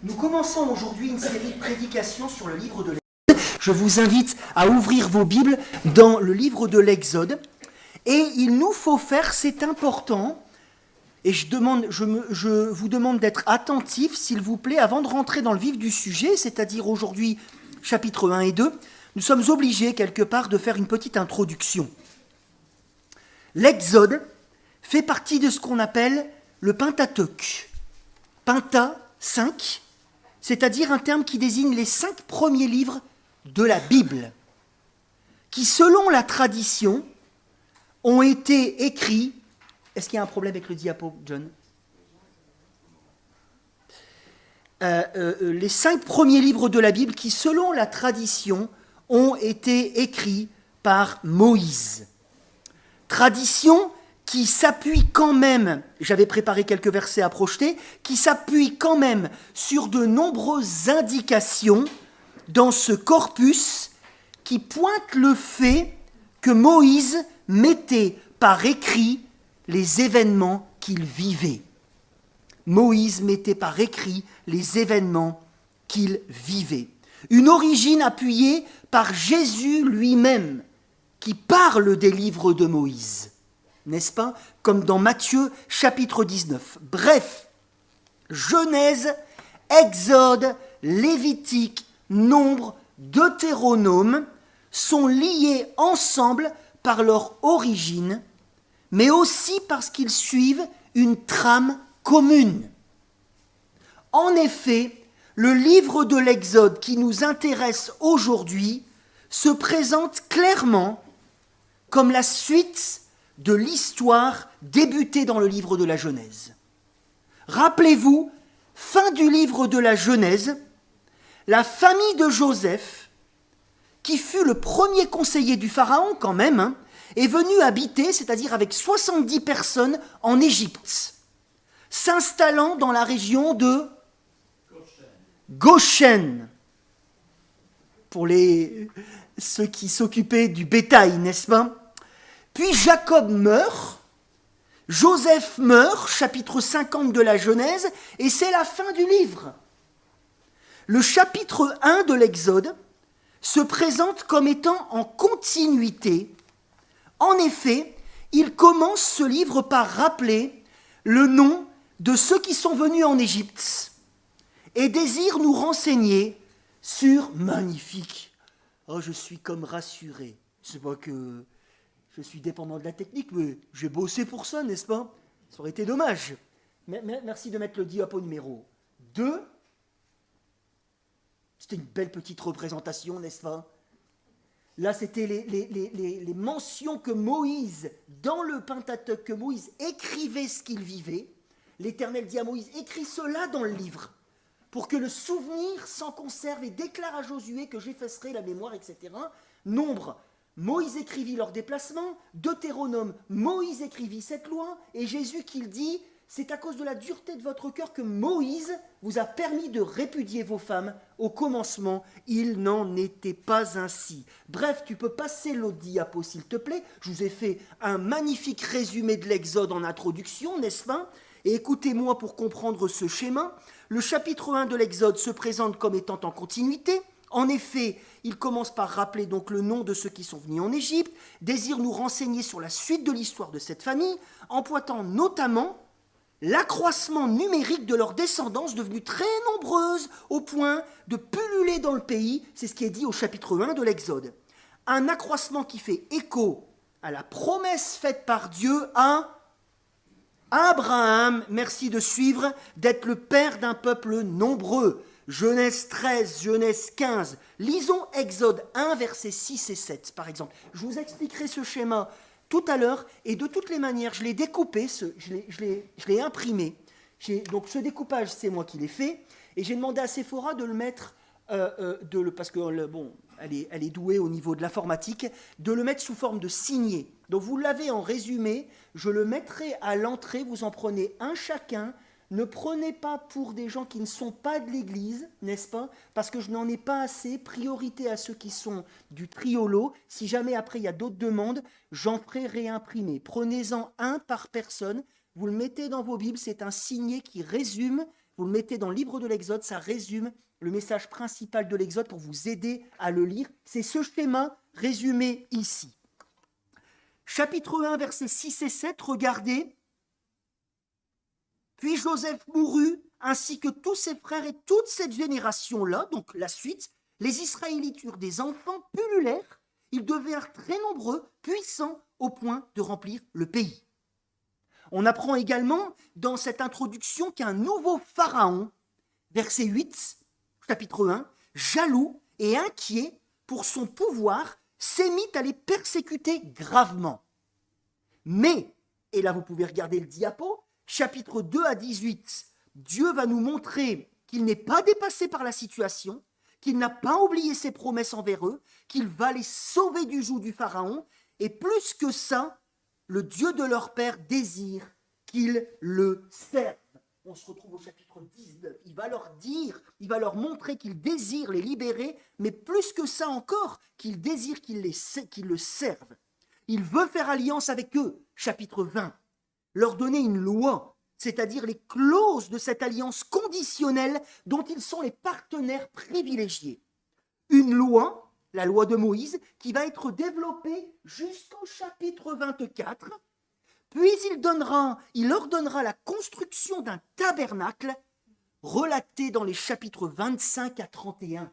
Nous commençons aujourd'hui une série de prédications sur le livre de l'Exode. Je vous invite à ouvrir vos Bibles dans le livre de l'Exode. Et il nous faut faire, c'est important, et je vous demande d'être attentifs, s'il vous plaît, avant de rentrer dans le vif du sujet, c'est-à-dire aujourd'hui chapitres 1 et 2, nous sommes obligés quelque part de faire une petite introduction. L'Exode fait partie de ce qu'on appelle le Pentateuque. Penta, 5, c'est-à-dire un terme qui désigne les 5 premiers livres de la Bible, qui, selon la tradition, ont été écrits. Est-ce qu'il y a un problème avec le diapo, John ? Les 5 premiers livres de la Bible qui, selon la tradition, ont été écrits par Moïse. Tradition qui s'appuie quand même, j'avais préparé quelques versets à projeter, qui s'appuie quand même sur de nombreuses indications dans ce corpus qui pointent le fait que Moïse mettait par écrit les événements qu'il vivait. Moïse mettait par écrit les événements qu'il vivait. Une origine appuyée par Jésus lui-même, qui parle des livres de Moïse, n'est-ce pas ? Comme dans Matthieu chapitre 19. Bref, Genèse, Exode, Lévitique, Nombre, Deutéronome sont liés ensemble par leur origine, mais aussi parce qu'ils suivent une trame commune. En effet, le livre de l'Exode qui nous intéresse aujourd'hui se présente clairement comme la suite de l'histoire débutée dans le livre de la Genèse. Rappelez-vous, fin du livre de la Genèse, la famille de Joseph, qui fut le premier conseiller du Pharaon quand même, est venue habiter, c'est-à-dire avec 70 personnes, en Égypte, s'installant dans la région de Goshen, pour ceux qui s'occupaient du bétail, n'est-ce pas ? Puis Jacob meurt, Joseph meurt, chapitre 50 de la Genèse, et c'est la fin du livre. Le chapitre 1 de l'Exode se présente comme étant en continuité. En effet, il commence ce livre par rappeler le nom de ceux qui sont venus en Égypte et désire nous renseigner sur magnifique. Oh, je suis comme rassuré. C'est pas que je suis dépendant de la technique, mais j'ai bossé pour ça, n'est-ce pas ? Ça aurait été dommage. Merci de mettre le diapo numéro 2. C'était une belle petite représentation, n'est-ce pas ? Là, c'était les mentions que Moïse, dans le Pentateuque, que Moïse écrivait ce qu'il vivait. L'Éternel dit à Moïse, écris cela dans le livre, pour que le souvenir s'en conserve et déclare à Josué que j'effacerai la mémoire, etc. Nombre, Moïse écrivit leur déplacement. Deutéronome, Moïse écrivit cette loi. Et Jésus qu'il dit, c'est à cause de la dureté de votre cœur que Moïse vous a permis de répudier vos femmes. Au commencement, il n'en était pas ainsi. Bref, tu peux passer l'autre diapo, s'il te plaît. Je vous ai fait un magnifique résumé de l'Exode en introduction, n'est-ce pas ? Et écoutez-moi pour comprendre ce schéma. Le chapitre 1 de l'Exode se présente comme étant en continuité. En effet, il commence par rappeler donc le nom de ceux qui sont venus en Égypte, désire nous renseigner sur la suite de l'histoire de cette famille, en pointant notamment l'accroissement numérique de leur descendance devenue très nombreuse au point de pulluler dans le pays, c'est ce qui est dit au chapitre 1 de l'Exode. Un accroissement qui fait écho à la promesse faite par Dieu à Abraham, merci de suivre, d'être le père d'un peuple nombreux. Genèse 13, Genèse 15. Lisons Exode 1, versets 6 et 7, par exemple. Je vous expliquerai ce schéma tout à l'heure, et de toutes les manières, je l'ai découpé, je l'ai imprimé. Donc ce découpage, c'est moi qui l'ai fait, et j'ai demandé à Sephora de le mettre, parce que bon, elle est douée au niveau de l'informatique, de le mettre sous forme de signet. Donc vous l'avez en résumé, je le mettrai à l'entrée, vous en prenez un chacun. Ne prenez pas pour des gens qui ne sont pas de l'Église, n'est-ce pas ? Parce que je n'en ai pas assez. Priorité à ceux qui sont du triolo. Si jamais après il y a d'autres demandes, j'en ferai réimprimer. Prenez-en un par personne. Vous le mettez dans vos Bibles. C'est un signet qui résume vous le mettez dans le livre de l'Exode, ça résume le message principal de l'Exode pour vous aider à le lire. C'est ce schéma résumé ici. Chapitre 1, versets 6 et 7, regardez. Puis Joseph mourut, ainsi que tous ses frères et toute cette génération-là, donc la suite. Les Israélites eurent des enfants, pullulèrent, ils devinrent très nombreux, puissants, au point de remplir le pays. On apprend également dans cette introduction qu'un nouveau pharaon, verset 8, chapitre 1, jaloux et inquiet pour son pouvoir, s'émit à les persécuter gravement. Mais, et là vous pouvez regarder le diapo, chapitre 2 à 18, Dieu va nous montrer qu'il n'est pas dépassé par la situation, qu'il n'a pas oublié ses promesses envers eux, qu'il va les sauver du joug du Pharaon, et plus que ça, le Dieu de leur père désire qu'ils le servent. On se retrouve au chapitre 19. Il va leur dire, il va leur montrer qu'il désire les libérer, mais plus que ça encore, qu'il désire qu'ils le servent. Il veut faire alliance avec eux, chapitre 20, leur donner une loi, c'est-à-dire les clauses de cette alliance conditionnelle dont ils sont les partenaires privilégiés. Une loi, la loi de Moïse, qui va être développée jusqu'au chapitre 24, puis il ordonnera la construction d'un tabernacle relaté dans les chapitres 25 à 31.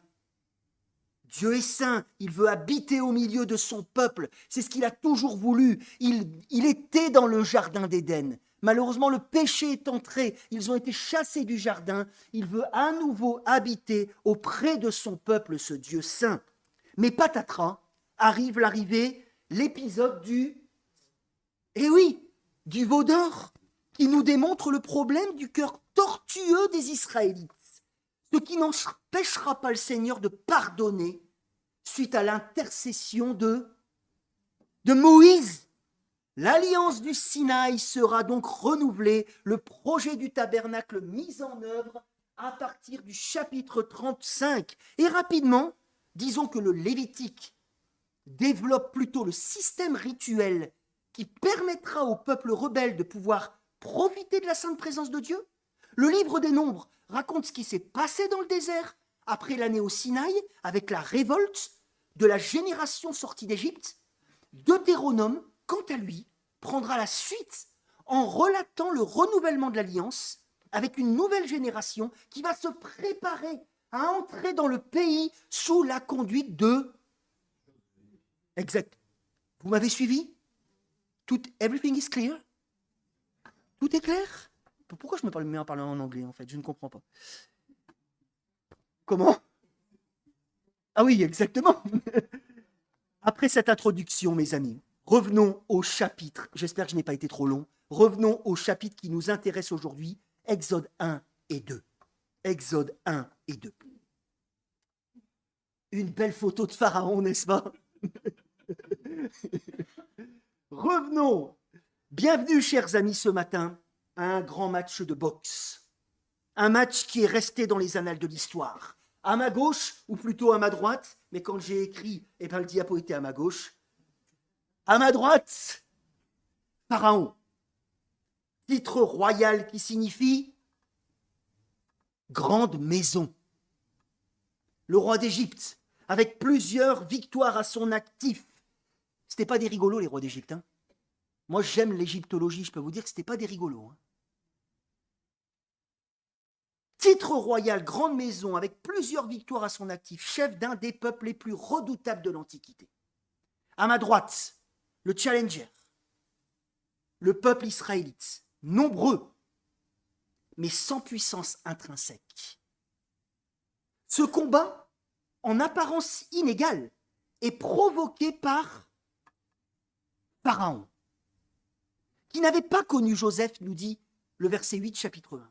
Dieu est saint, il veut habiter au milieu de son peuple, c'est ce qu'il a toujours voulu. Il était dans le jardin d'Éden. Malheureusement, le péché est entré, ils ont été chassés du jardin. Il veut à nouveau habiter auprès de son peuple, ce Dieu saint. Mais patatras, arrive l'épisode du veau d'or, qui nous démontre le problème du cœur tortueux des Israélites. Ce qui n'empêchera pas le Seigneur de pardonner suite à l'intercession de Moïse. L'alliance du Sinaï sera donc renouvelée, le projet du tabernacle mis en œuvre à partir du chapitre 35. Et rapidement, disons que le Lévitique développe plutôt le système rituel qui permettra au peuple rebelle de pouvoir profiter de la sainte présence de Dieu. Le livre des Nombres raconte ce qui s'est passé dans le désert après l'année au Sinaï avec la révolte de la génération sortie d'Égypte. Deutéronome, quant à lui, prendra la suite en relatant le renouvellement de l'alliance avec une nouvelle génération qui va se préparer à entrer dans le pays sous la conduite de... Exact. Vous m'avez suivi? Everything is clear? Tout est clair? Pourquoi je me mets à parler en anglais, en fait? Je ne comprends pas. Comment? Ah oui, exactement. Après cette introduction, mes amis, revenons au chapitre. J'espère que je n'ai pas été trop long. Revenons au chapitre qui nous intéresse aujourd'hui, Exode 1 et 2. Exode 1 et 2. Une belle photo de Pharaon, n'est-ce pas? Revenons. Bienvenue, chers amis, ce matin, à un grand match de boxe. Un match qui est resté dans les annales de l'histoire. À ma gauche, ou plutôt à ma droite, mais quand j'ai écrit, le diapo était à ma gauche. À ma droite, Pharaon. Titre royal qui signifie grande maison. Le roi d'Égypte, avec plusieurs victoires à son actif. C'était pas des rigolos, les rois d'Égypte. Hein. Moi, j'aime l'égyptologie, je peux vous dire que c'était pas des rigolos. Hein. Titre royal, grande maison, avec plusieurs victoires à son actif, chef d'un des peuples les plus redoutables de l'Antiquité. À ma droite, le challenger, le peuple israélite, nombreux, mais sans puissance intrinsèque. Ce combat, en apparence inégale, est provoqué par Pharaon, qui n'avait pas connu Joseph, nous dit le verset 8, chapitre 1.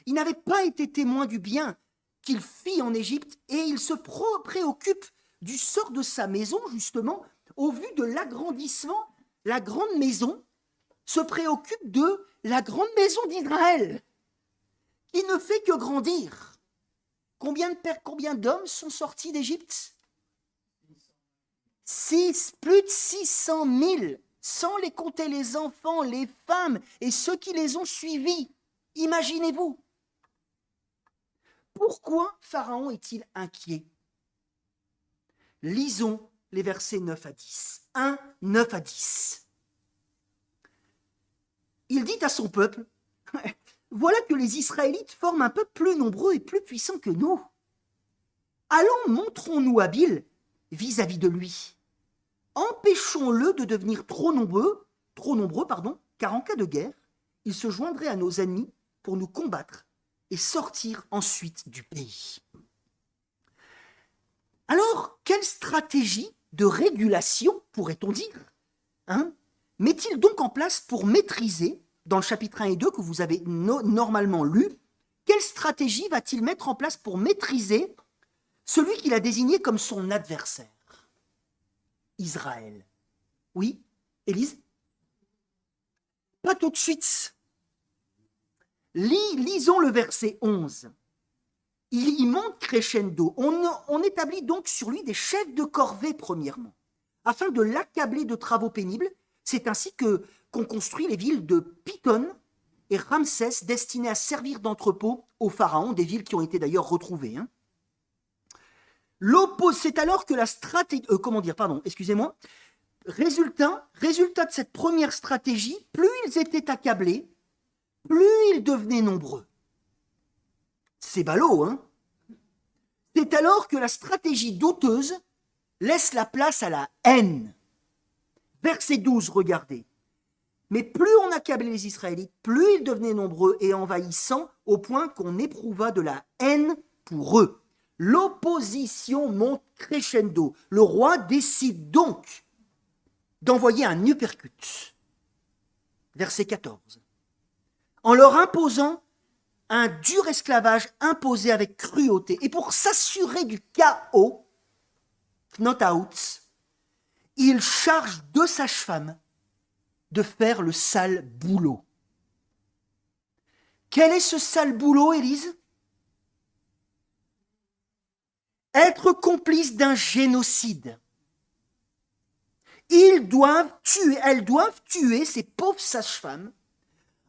Il n'avait pas été témoin du bien qu'il fit en Égypte et il se préoccupe du sort de sa maison, justement, au vu de l'agrandissement. La grande maison se préoccupe de la grande maison d'Israël, qui ne fait que grandir. Combien d'hommes sont sortis d'Égypte? Plus de 600 000, sans les compter les enfants, les femmes et ceux qui les ont suivis. Imaginez-vous. pourquoi Pharaon est-il inquiet? Lisons les versets 9 à 10. 1, 9 à 10. Il dit à son peuple, voilà que les Israélites forment un peuple plus nombreux et plus puissant que nous. Allons, montrons-nous habiles vis-à-vis de lui. Empêchons-le de devenir trop nombreux, car en cas de guerre, il se joindrait à nos ennemis pour nous combattre et sortir ensuite du pays. Alors, quelle stratégie de régulation, pourrait-on dire, met-il donc en place pour maîtriser, dans le chapitre 1 et 2 que vous avez normalement lu, quelle stratégie va-t-il mettre en place pour maîtriser celui qu'il a désigné comme son adversaire? Israël. Oui, Élise? Pas tout de suite. Lisons le verset 11. Il y monte crescendo. On établit donc sur lui des chefs de corvée, premièrement, afin de l'accabler de travaux pénibles. C'est ainsi qu'on construit les villes de Python et Ramsès, destinées à servir d'entrepôt au pharaon, des villes qui ont été d'ailleurs retrouvées. C'est alors que la stratégie... Résultat de cette première stratégie, plus ils étaient accablés, plus ils devenaient nombreux. C'est ballot, hein? C'est alors que la stratégie douteuse laisse la place à la haine. Verset 12, regardez. Mais plus on accablait les Israélites, plus ils devenaient nombreux et envahissants, au point qu'on éprouva de la haine pour eux. L'opposition monte crescendo. Le roi décide donc d'envoyer un uppercut. Verset 14. En leur imposant un dur esclavage imposé avec cruauté. Et pour s'assurer du chaos, Knotaout, il charge 2 sages-femmes de faire le sale boulot. Quel est ce sale boulot, Élise? Être complice d'un génocide. Elles doivent tuer ces pauvres sages-femmes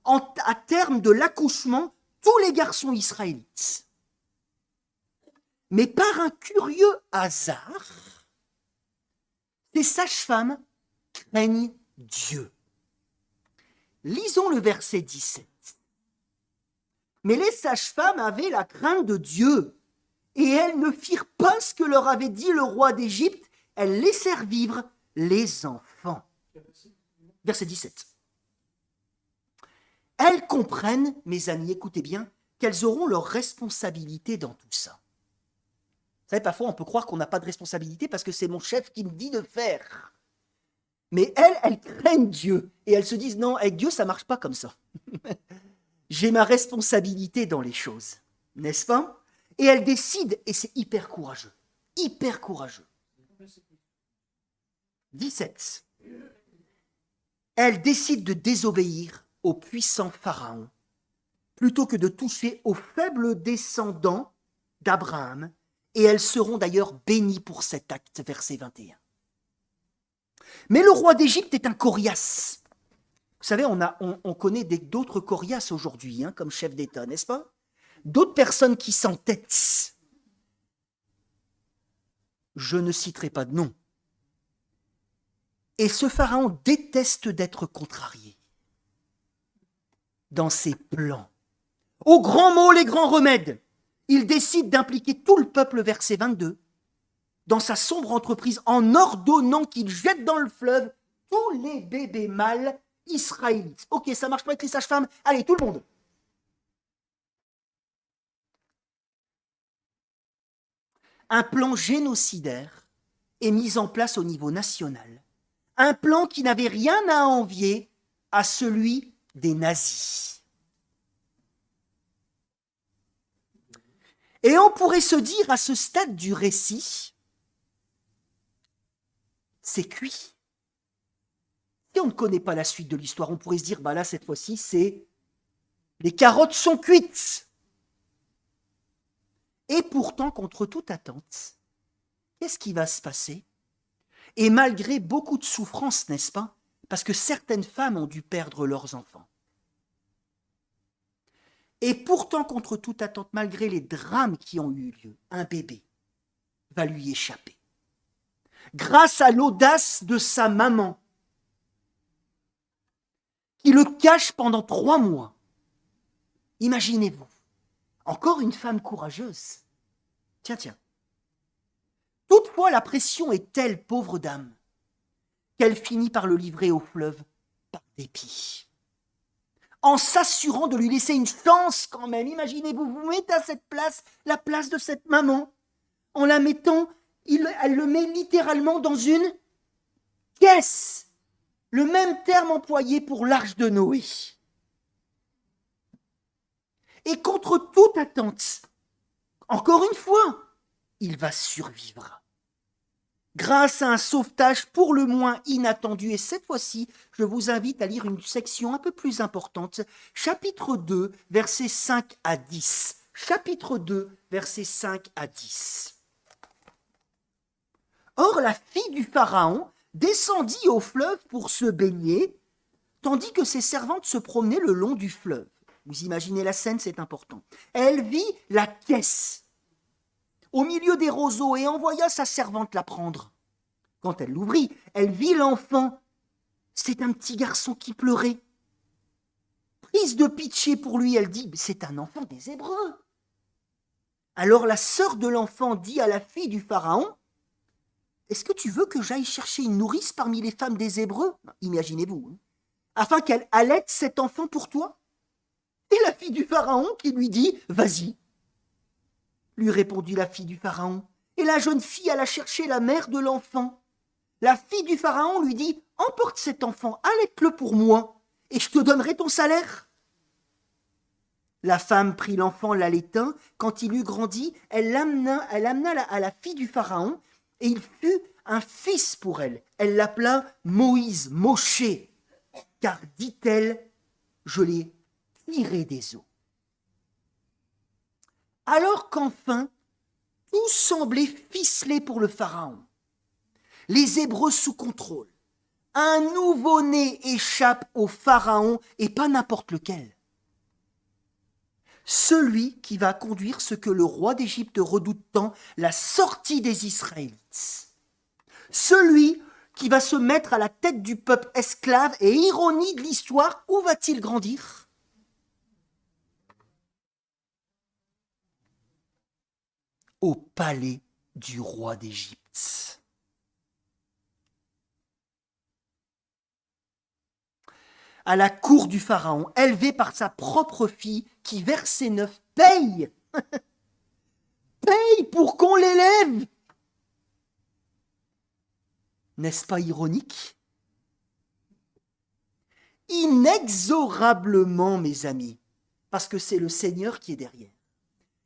à terme de l'accouchement tous les garçons israélites. Mais par un curieux hasard, ces sages-femmes craignent Dieu. Lisons le verset 17. Mais les sages-femmes avaient la crainte de Dieu, et elles ne firent pas ce que leur avait dit le roi d'Égypte, elles laissèrent vivre les enfants. Verset 17. Elles comprennent, mes amis, écoutez bien, qu'elles auront leur responsabilité dans tout ça. Vous savez, parfois on peut croire qu'on n'a pas de responsabilité parce que c'est mon chef qui me dit de faire. Mais elles craignent Dieu et elles se disent non, avec Dieu ça ne marche pas comme ça. J'ai ma responsabilité dans les choses, n'est-ce pas? Et elles décident, et c'est hyper courageux, 17. Elles décident de désobéir au puissant Pharaon plutôt que de toucher aux faibles descendants d'Abraham, et elles seront d'ailleurs bénies pour cet acte, verset 21. Mais le roi d'Égypte est un coriace. Vous savez, on connaît d'autres coriaces aujourd'hui, comme chef d'État, n'est-ce pas? D'autres personnes qui s'entêtent. Je ne citerai pas de nom. Et ce pharaon déteste d'être contrarié dans ses plans. Aux grands mots, les grands remèdes, il décide d'impliquer tout le peuple, verset 22, dans sa sombre entreprise en ordonnant qu'il jette dans le fleuve tous les bébés mâles israélites. Ok, ça marche pas avec les sages-femmes, allez, tout le monde. Un plan génocidaire est mis en place au niveau national. Un plan qui n'avait rien à envier à celui des nazis. Et on pourrait se dire à ce stade du récit, c'est cuit. Si on ne connaît pas la suite de l'histoire, on pourrait se dire, bah là, cette fois-ci, c'est les carottes sont cuites. Et pourtant, contre toute attente, qu'est-ce qui va se passer? Et malgré beaucoup de souffrance, n'est-ce pas? Parce que certaines femmes ont dû perdre leurs enfants. Et pourtant, contre toute attente, malgré les drames qui ont eu lieu, un bébé va lui échapper. Grâce à l'audace de sa maman, qui le cache pendant 3 mois. Imaginez-vous, encore une femme courageuse. Tiens. Toutefois, la pression est telle, pauvre dame, qu'elle finit par le livrer au fleuve par dépit. En s'assurant de lui laisser une chance quand même. Imaginez-vous, vous mettez à cette place, la place de cette maman. En la mettant, elle le met littéralement dans une caisse. Le même terme employé pour l'arche de Noé. Et contre toute attente, encore une fois, il va survivre. Grâce à un sauvetage pour le moins inattendu. Et cette fois-ci, je vous invite à lire une section un peu plus importante. Chapitre 2, versets 5 à 10. Chapitre 2, versets 5 à 10. Or, la fille du Pharaon descendit au fleuve pour se baigner, tandis que ses servantes se promenaient le long du fleuve. Vous imaginez la scène, c'est important. Elle vit la caisse au milieu des roseaux et envoya sa servante la prendre. Quand elle l'ouvrit, elle vit l'enfant. C'est un petit garçon qui pleurait. Prise de pitié pour lui, elle dit « C'est un enfant des Hébreux ». Alors la sœur de l'enfant dit à la fille du Pharaon « Est-ce que tu veux que j'aille chercher une nourrice parmi les femmes des Hébreux ?» Imaginez-vous, afin qu'elle allaite cet enfant pour toi. Et la fille du Pharaon qui lui dit « Vas-y ». Lui répondit la fille du Pharaon. Et la jeune fille alla chercher la mère de l'enfant. La fille du Pharaon lui dit « Emporte cet enfant, allaite-le pour moi, et je te donnerai ton salaire. » La femme prit l'enfant, l'allaita. Quand il eut grandi, elle l'amena à la fille du Pharaon, et il fut un fils pour elle. Elle l'appela Moïse, Moshe, car, dit-elle, je l'ai tiré des eaux. Alors qu'enfin, tout semblait ficelé pour le Pharaon. Les Hébreux sous contrôle. Un nouveau-né échappe au Pharaon, et pas n'importe lequel. Celui qui va conduire ce que le roi d'Égypte redoute tant, la sortie des Israélites. Celui qui va se mettre à la tête du peuple esclave, et ironie de l'histoire, où va-t-il grandir ? Au palais du roi d'Égypte. À la cour du Pharaon, élevé par sa propre fille, qui, verset 9, paye pour qu'on l'élève. N'est-ce pas ironique ? Inexorablement, mes amis, parce que c'est le Seigneur qui est derrière.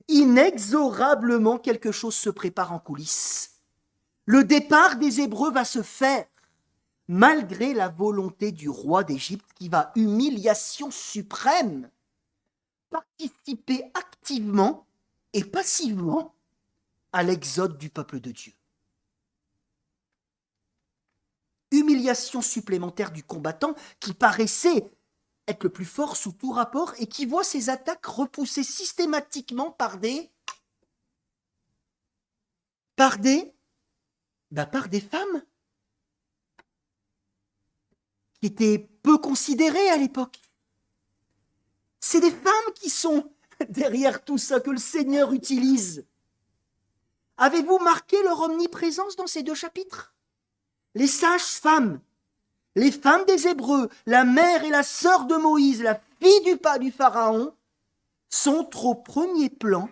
Inexorablement, quelque chose se prépare en coulisses. Le départ des Hébreux va se faire, malgré la volonté du roi d'Égypte qui va, humiliation suprême, participer activement et passivement à l'exode du peuple de Dieu. Humiliation supplémentaire du combattant qui paraissait être le plus fort sous tout rapport et qui voit ses attaques repoussées systématiquement par des femmes qui étaient peu considérées à l'époque. C'est des femmes qui sont derrière tout ça que le Seigneur utilise. Avez-vous marqué leur omniprésence dans ces 2 chapitres ? Les sages-femmes, les femmes des Hébreux, la mère et la sœur de Moïse, la fille du Pharaon, sont au premier plan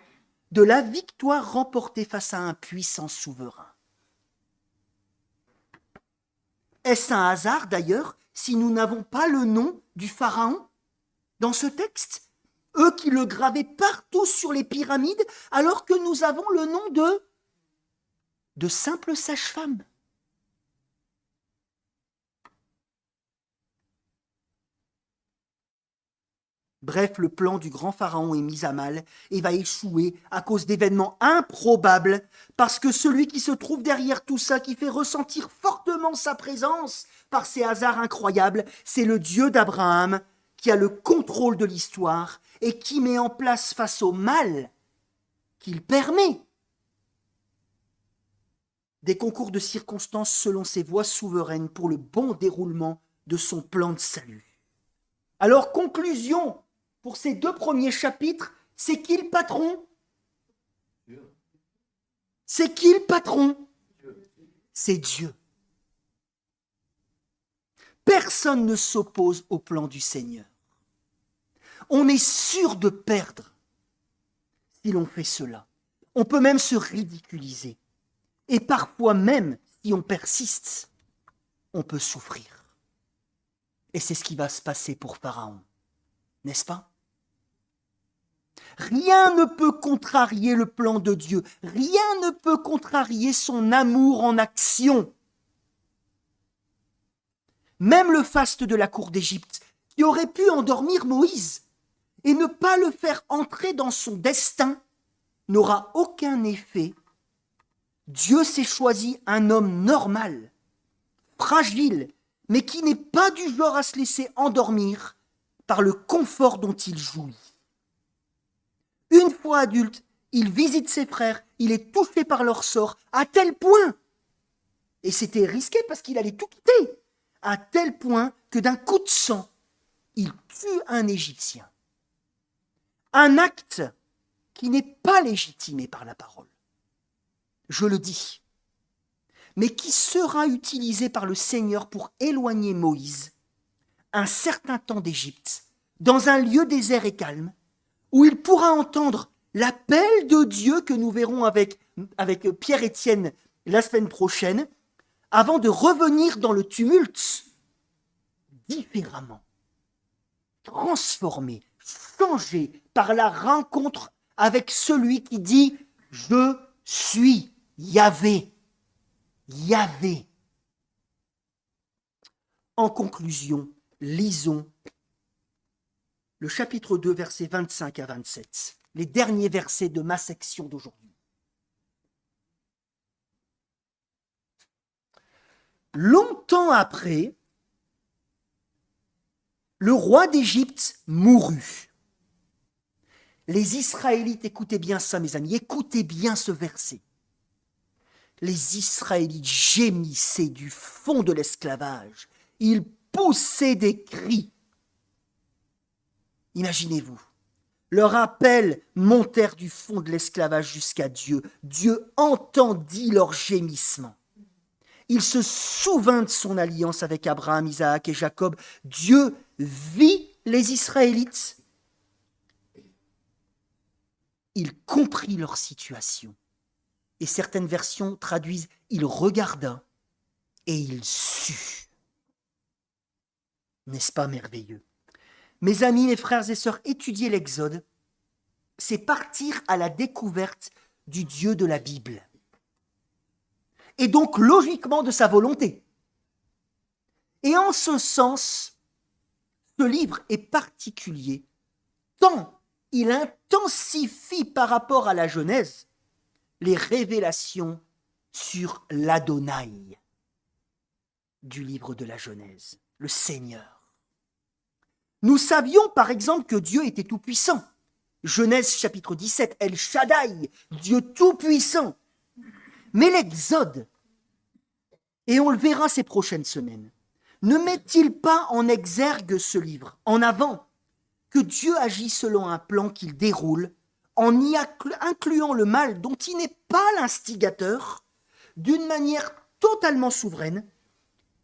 de la victoire remportée face à un puissant souverain. Est-ce un hasard d'ailleurs si nous n'avons pas le nom du Pharaon dans ce texte ? Eux qui le gravaient partout sur les pyramides, alors que nous avons le nom de simples sages-femmes. Bref, le plan du grand pharaon est mis à mal et va échouer à cause d'événements improbables, parce que celui qui se trouve derrière tout ça, qui fait ressentir fortement sa présence par ces hasards incroyables, c'est le Dieu d'Abraham qui a le contrôle de l'histoire et qui met en place face au mal qu'il permet des concours de circonstances selon ses voies souveraines pour le bon déroulement de son plan de salut. Alors, conclusion pour ces 2 premiers chapitres, c'est qui le patron? C'est qui le patron? C'est Dieu. Personne ne s'oppose au plan du Seigneur. On est sûr de perdre si l'on fait cela. On peut même se ridiculiser. Et parfois même, si on persiste, on peut souffrir. Et c'est ce qui va se passer pour Pharaon, n'est-ce pas? Rien ne peut contrarier le plan de Dieu. Rien ne peut contrarier son amour en action. Même le faste de la cour d'Égypte, qui aurait pu endormir Moïse et ne pas le faire entrer dans son destin, n'aura aucun effet. Dieu s'est choisi un homme normal, fragile, mais qui n'est pas du genre à se laisser endormir par le confort dont il jouit. Une fois adulte, il visite ses frères, il est touché par leur sort, à tel point, et c'était risqué parce qu'il allait tout quitter, à tel point que d'un coup de sang, il tue un Égyptien. Un acte qui n'est pas légitimé par la parole. Je le dis, mais qui sera utilisé par le Seigneur pour éloigner Moïse un certain temps d'Égypte, dans un lieu désert et calme, où il pourra entendre l'appel de Dieu que nous verrons avec Pierre-Étienne la semaine prochaine, avant de revenir dans le tumulte différemment, transformé, changé par la rencontre avec celui qui dit « Je suis Yahvé ». Yahvé. En conclusion, lisons le chapitre 2, versets 25 à 27, les derniers versets de ma section d'aujourd'hui. Longtemps après, le roi d'Égypte mourut. Les Israélites, écoutez bien ça, mes amis, écoutez bien ce verset. Les Israélites gémissaient du fond de l'esclavage. Ils poussaient des cris. Imaginez-vous, leur appel montèrent du fond de l'esclavage jusqu'à Dieu. Dieu entendit leurs gémissements. Il se souvint de son alliance avec Abraham, Isaac et Jacob. Dieu vit les Israélites. Il comprit leur situation. Et certaines versions traduisent « il regarda et il sut ». N'est-ce pas merveilleux? Mes amis, mes frères et sœurs, étudier l'Exode, c'est partir à la découverte du Dieu de la Bible. Et donc logiquement de sa volonté. Et en ce sens, ce livre est particulier, tant il intensifie par rapport à la Genèse les révélations sur l'Adonai du livre de la Genèse, le Seigneur. Nous savions par exemple que Dieu était tout-puissant. Genèse chapitre 17, El Shaddai, Dieu tout-puissant. Mais l'Exode, et on le verra ces prochaines semaines, ne met-il pas en exergue ce livre, en avant, que Dieu agit selon un plan qu'il déroule, en y incluant le mal dont il n'est pas l'instigateur, d'une manière totalement souveraine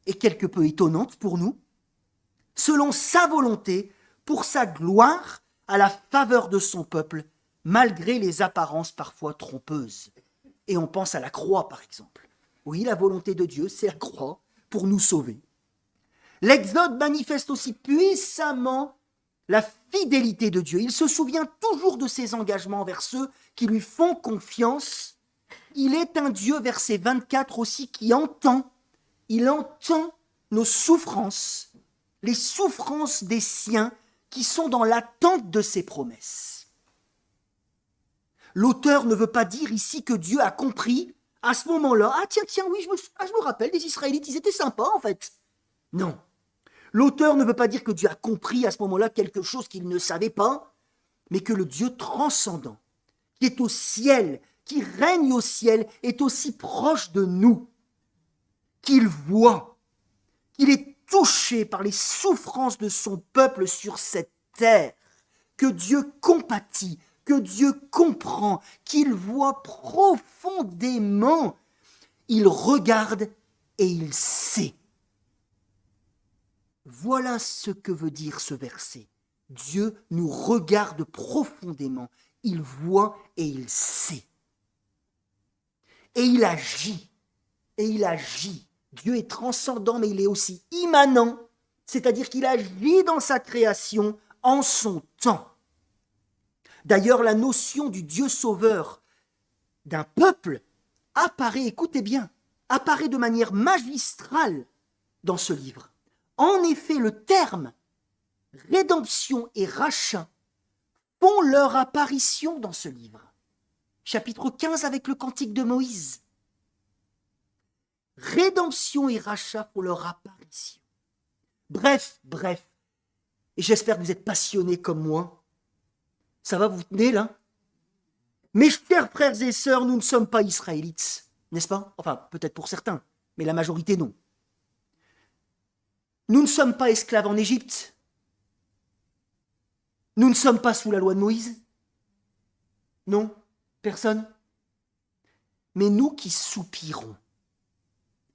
et quelque peu étonnante pour nous, selon sa volonté, pour sa gloire, à la faveur de son peuple, malgré les apparences parfois trompeuses. Et on pense à la croix, par exemple. Oui, la volonté de Dieu, c'est la croix pour nous sauver. L'Exode manifeste aussi puissamment la fidélité de Dieu. Il se souvient toujours de ses engagements envers ceux qui lui font confiance. Il est un Dieu, verset 24 aussi, qui entend. Il entend nos souffrances, les souffrances des siens qui sont dans l'attente de ses promesses. L'auteur ne veut pas dire ici que Dieu a compris à ce moment-là. Ah tiens, oui, je me rappelle, les Israélites, ils étaient sympas en fait. Non. L'auteur ne veut pas dire que Dieu a compris à ce moment-là quelque chose qu'il ne savait pas, mais que le Dieu transcendant, qui est au ciel, qui règne au ciel, est aussi proche de nous, qu'il voit, qu'il est touché par les souffrances de son peuple sur cette terre, que Dieu compatit, que Dieu comprend, qu'il voit profondément. Il regarde et il sait. Voilà ce que veut dire ce verset. Dieu nous regarde profondément, il voit et il sait. Et il agit, et il agit. Dieu est transcendant, mais il est aussi immanent, c'est-à-dire qu'il agit dans sa création en son temps. D'ailleurs, la notion du Dieu sauveur d'un peuple apparaît, écoutez bien, apparaît de manière magistrale dans ce livre. En effet, le terme rédemption et rachat font leur apparition dans ce livre. Chapitre 15 avec le cantique de Moïse. Rédemption et rachat font leur apparition. Bref, et j'espère que vous êtes passionnés comme moi. Ça va, vous tenez là? Mes chers frères et sœurs, nous ne sommes pas israélites, n'est-ce pas? Enfin, peut-être pour certains, mais la majorité non. Nous ne sommes pas esclaves en Égypte. Nous ne sommes pas sous la loi de Moïse. Non, personne. Mais nous qui soupirons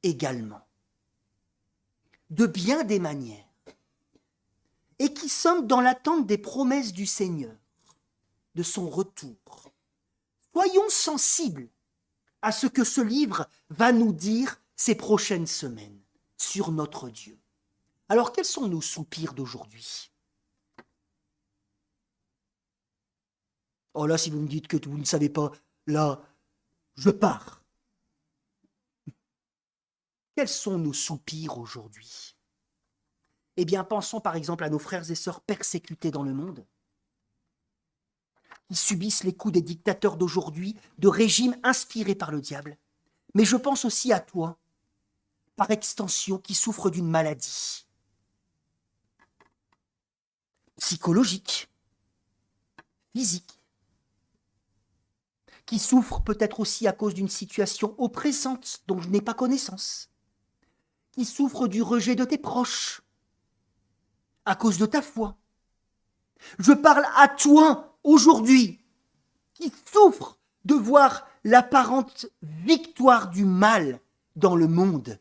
également, de bien des manières, et qui sommes dans l'attente des promesses du Seigneur, de son retour. Soyons sensibles à ce que ce livre va nous dire ces prochaines semaines sur notre Dieu. Alors, quels sont nos soupirs d'aujourd'hui? Oh là, si vous me dites que vous ne savez pas, là, je pars. Quels sont nos soupirs aujourd'hui? Eh bien, pensons par exemple à nos frères et sœurs persécutés dans le monde, qui subissent les coups des dictateurs d'aujourd'hui, de régimes inspirés par le diable. Mais je pense aussi à toi, par extension, qui souffre d'une maladie psychologique, physique, qui souffre peut-être aussi à cause d'une situation oppressante dont je n'ai pas connaissance, qui souffre du rejet de tes proches, à cause de ta foi. Je parle à toi aujourd'hui, qui souffre de voir l'apparente victoire du mal dans le monde.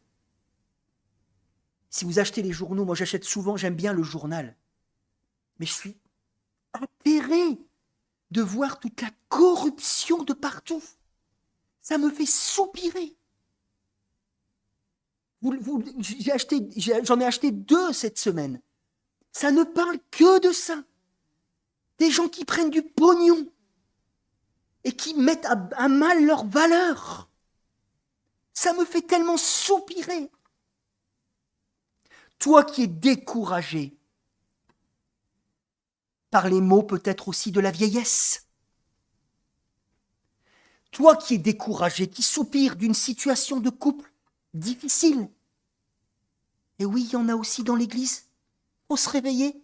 Si vous achetez les journaux, moi j'achète souvent, j'aime bien le journal, mais je suis atterré de voir toute la corruption de partout. Ça me fait soupirer. J'en ai acheté 2 cette semaine. Ça ne parle que de ça. Des gens qui prennent du pognon et qui mettent à mal leurs valeurs. Ça me fait tellement soupirer. Toi qui es découragé par les maux peut-être aussi de la vieillesse. Toi qui es découragé, qui soupire d'une situation de couple difficile. Et oui, il y en a aussi dans l'Église. Faut se réveiller.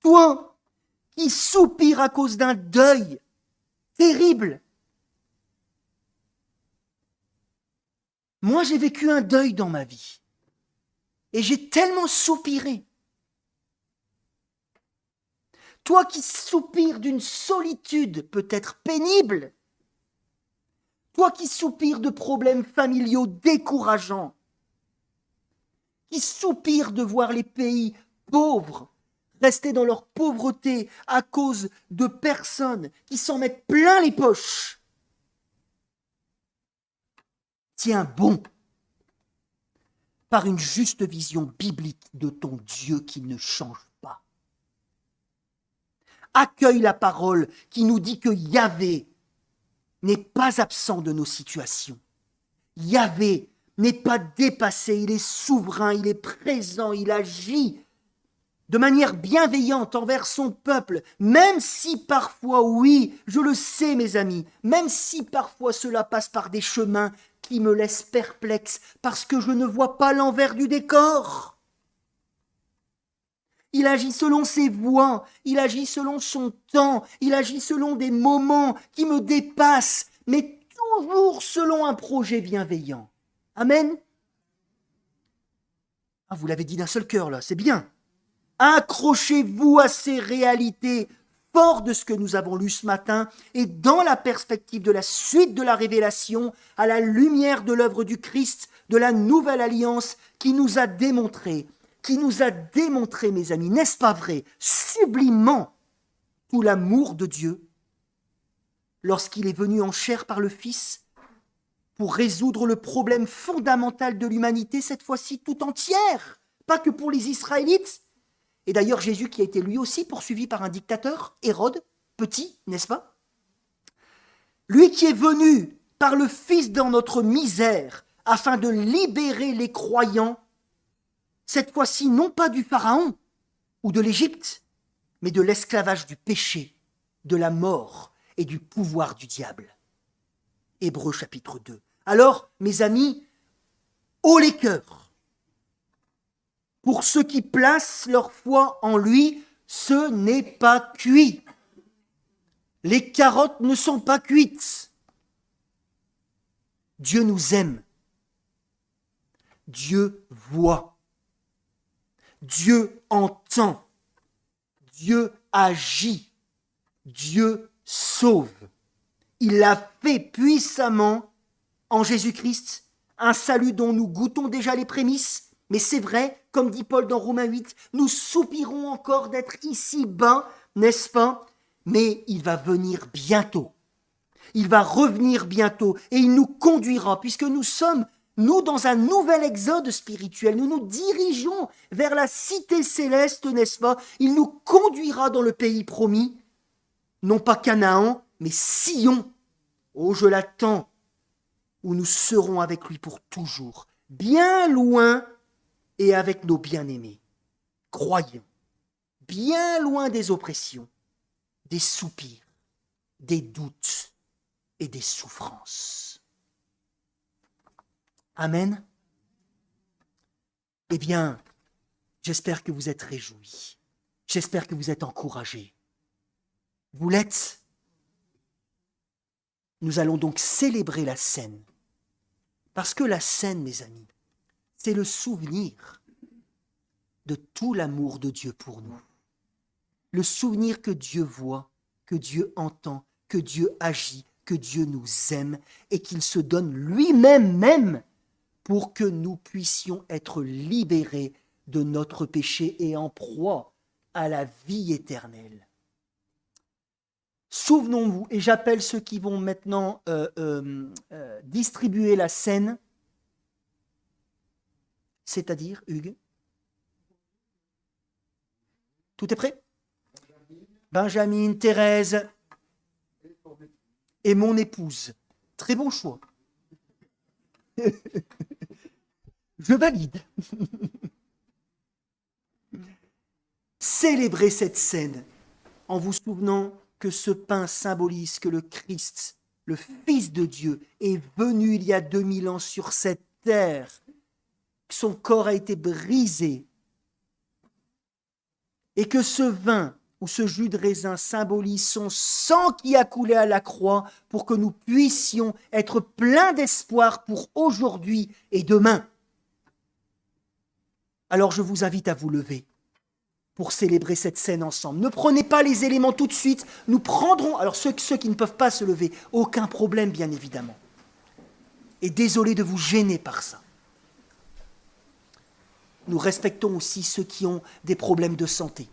Toi qui soupire à cause d'un deuil terrible. Moi, j'ai vécu un deuil dans ma vie. Et j'ai tellement soupiré. Toi qui soupires d'une solitude peut-être pénible. Toi qui soupires de problèmes familiaux décourageants. Qui soupires de voir les pays pauvres rester dans leur pauvreté à cause de personnes qui s'en mettent plein les poches. Tiens bon par une juste vision biblique de ton Dieu qui ne change pas. Accueille la parole qui nous dit que Yahvé n'est pas absent de nos situations. Yahvé n'est pas dépassé, il est souverain, il est présent, il agit de manière bienveillante envers son peuple, même si parfois, oui, je le sais mes amis, même si parfois cela passe par des chemins qui me laissent perplexe parce que je ne vois pas l'envers du décor. Il agit selon ses voies, il agit selon son temps, il agit selon des moments qui me dépassent, mais toujours selon un projet bienveillant. Amen. Ah, vous l'avez dit d'un seul cœur là, c'est bien. Accrochez-vous à ces réalités fortes de ce que nous avons lu ce matin et dans la perspective de la suite de la révélation, à la lumière de l'œuvre du Christ, de la nouvelle alliance qui nous a démontré, mes amis, n'est-ce pas vrai, sublimement tout l'amour de Dieu lorsqu'il est venu en chair par le Fils pour résoudre le problème fondamental de l'humanité, cette fois-ci tout entière, pas que pour les Israélites. Et d'ailleurs, Jésus qui a été lui aussi poursuivi par un dictateur, Hérode, petit, n'est-ce pas? Lui qui est venu par le Fils dans notre misère, afin de libérer les croyants, cette fois-ci non pas du Pharaon ou de l'Égypte, mais de l'esclavage du péché, de la mort et du pouvoir du diable. Hébreux chapitre 2. Alors, mes amis, haut les cœurs. Pour ceux qui placent leur foi en lui, ce n'est pas cuit. Les carottes ne sont pas cuites. Dieu nous aime. Dieu voit. Dieu entend. Dieu agit. Dieu sauve. Il l'a fait puissamment en Jésus-Christ, un salut dont nous goûtons déjà les prémices, mais c'est vrai, comme dit Paul dans Romains 8, nous soupirons encore d'être ici-bas, n'est-ce pas? Mais il va venir bientôt. Il va revenir bientôt et il nous conduira, puisque nous sommes, nous, dans un nouvel exode spirituel. Nous nous dirigeons vers la cité céleste, n'est-ce pas? Il nous conduira dans le pays promis, non pas Canaan, mais Sion. Oh, je l'attends, où nous serons avec lui pour toujours, bien loin et avec nos bien-aimés, croyants, bien loin des oppressions, des soupirs, des doutes et des souffrances. Amen. Eh bien, j'espère que vous êtes réjouis. J'espère que vous êtes encouragés. Vous l'êtes. Nous allons donc célébrer la scène. Parce que la scène, mes amis, c'est le souvenir de tout l'amour de Dieu pour nous. Le souvenir que Dieu voit, que Dieu entend, que Dieu agit, que Dieu nous aime et qu'il se donne lui-même même pour que nous puissions être libérés de notre péché et en proie à la vie éternelle. Souvenons-vous, et j'appelle ceux qui vont maintenant distribuer la scène, c'est-à-dire, Hugues, tout est prêt? Benjamin, Thérèse et mon épouse. Très bon choix. Je valide. Célébrez cette scène en vous souvenant que ce pain symbolise que le Christ, le Fils de Dieu, est venu il y a 2000 ans sur cette terre. Son corps a été brisé et que ce vin ou ce jus de raisin symbolise son sang qui a coulé à la croix pour que nous puissions être pleins d'espoir pour aujourd'hui et demain. Alors je vous invite à vous lever pour célébrer cette scène ensemble. Ne prenez pas les éléments tout de suite, nous prendrons, alors ceux qui ne peuvent pas se lever, aucun problème bien évidemment. Et désolé de vous gêner par ça. Nous respectons aussi ceux qui ont des problèmes de santé.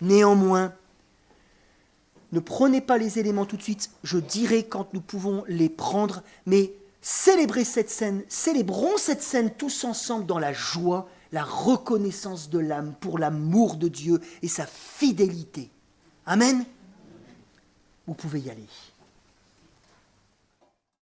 Néanmoins, ne prenez pas les éléments tout de suite, je dirai quand nous pouvons les prendre, mais célébrez cette scène, célébrons cette scène tous ensemble dans la joie, la reconnaissance de l'âme pour l'amour de Dieu et sa fidélité. Amen. Vous pouvez y aller.